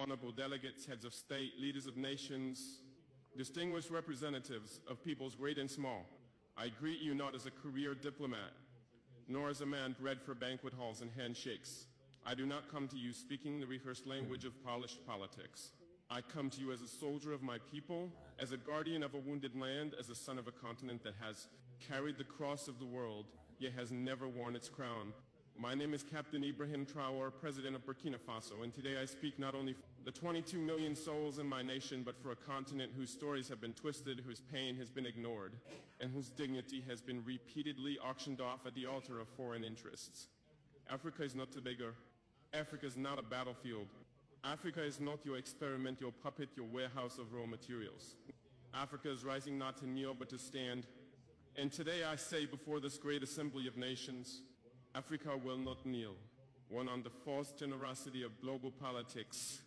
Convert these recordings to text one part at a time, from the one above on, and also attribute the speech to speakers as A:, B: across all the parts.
A: honorable delegates, heads of state, leaders of nations, distinguished representatives of peoples great and small, I greet you not as a career diplomat, nor as a man bred for banquet halls and handshakes. I do not come to you speaking the rehearsed language of polished politics. I come to you as a soldier of my people, as a guardian of a wounded land, as a son of a continent that has carried the cross of the world, yet has never worn its crown. My name is Captain Ibrahim Traóre, President of Burkina Faso, and today I speak not only for the 22 million souls in my nation, but for a continent whose stories have been twisted, whose pain has been ignored, and whose dignity has been repeatedly auctioned off at the altar of foreign interests. Africa is not Tobago. Africa is not a battlefield. Africa is not your experiment, your puppet, your warehouse of raw materials. Africa is rising not to kneel, but to stand. And today I say before this great assembly of nations, Africa will not kneel, one on the false generosity of global politics.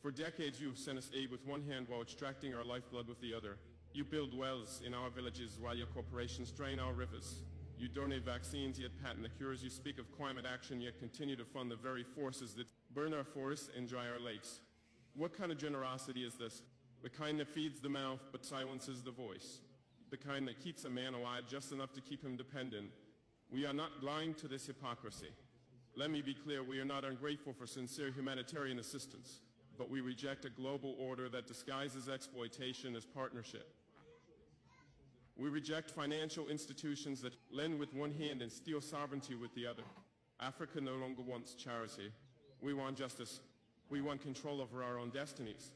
A: For decades you've sent us aid with one hand while extracting our lifeblood with the other. You build wells in our villages while your corporations drain our rivers. You donate vaccines yet patent the cures. You speak of climate action yet continue to fund the very forces that burn our forests and dry our lakes. What kind of generosity is this? The kind that feeds the mouth but silences the voice. The kind that keeps a man alive just enough to keep him dependent. We are not blind to this hypocrisy. Let me be clear, we are not ungrateful for sincere humanitarian assistance, but we reject a global order that disguises exploitation as partnership. We reject financial institutions that lend with one hand and steal sovereignty with the other. Africa no longer wants charity. We want justice. We want control over our own destinies,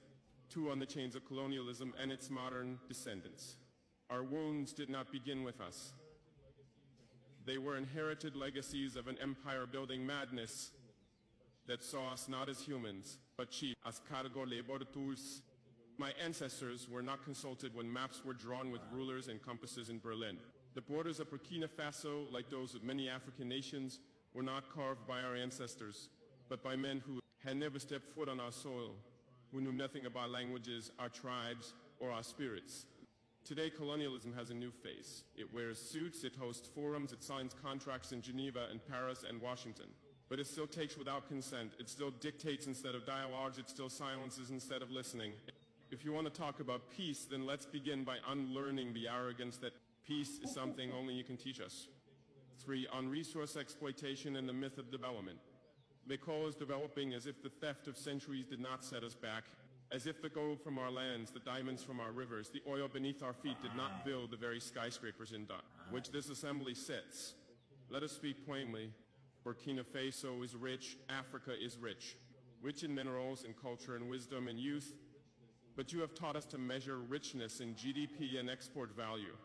A: too on the chains of colonialism and its modern descendants. Our wounds did not begin with us. They were inherited legacies of an empire-building madness that saw us not as humans, but chiefs, as cargo laboratories. My ancestors were not consulted when maps were drawn with rulers and compasses in Berlin. The borders of Burkina Faso, like those of many African nations, were not carved by our ancestors, but by men who had never stepped foot on our soil, who knew nothing about languages, our tribes, or our spirits. Today, colonialism has a new face. It wears suits, it hosts forums, it signs contracts in Geneva and Paris and Washington. But it still takes without consent. It still dictates instead of dialogues. It still silences instead of listening. If you want to talk about peace, then let's begin by unlearning the arrogance that peace is something only you can teach us. 3, on resource exploitation and the myth of development. They call us developing as if the theft of centuries did not set us back. As if the gold from our lands, the diamonds from our rivers, the oil beneath our feet did not build the very skyscrapers in which this assembly sits. Let us speak plainly. Burkina Faso is rich, Africa is rich in minerals and culture and wisdom and youth. But you have taught us to measure richness in GDP and export value.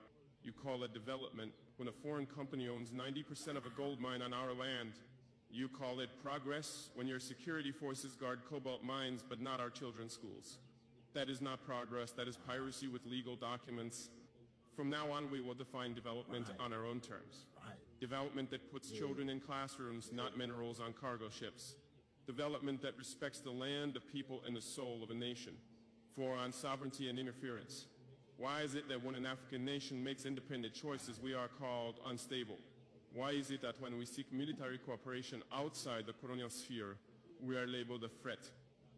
A: You call it development when a foreign company owns 90% of a gold mine on our land. You call it progress when your security forces guard cobalt mines but not our children's schools. That is not progress, that is piracy with legal documents. From now on, we will define development on our own terms. Development that puts children in classrooms, not minerals on cargo ships. Development that respects the land, the people, and the soul of a nation. 4, on sovereignty and interference. Why is it that when an African nation makes independent choices, we are called unstable? Why is it that when we seek military cooperation outside the colonial sphere, we are labeled a threat?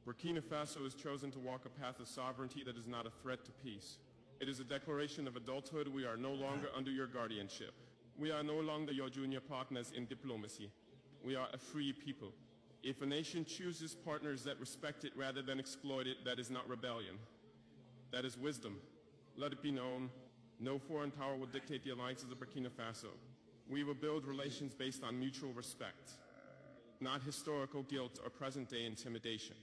A: Burkina Faso has chosen to walk a path of sovereignty that is not a threat to peace. It is a declaration of adulthood. We are no longer under your guardianship. We are no longer your junior partners in diplomacy. We are a free people. If a nation chooses partners that respect it rather than exploit it, that is not rebellion. That is wisdom. Let it be known, no foreign power will dictate the alliances of Burkina Faso. We will build relations based on mutual respect, not historical guilt or present-day intimidation.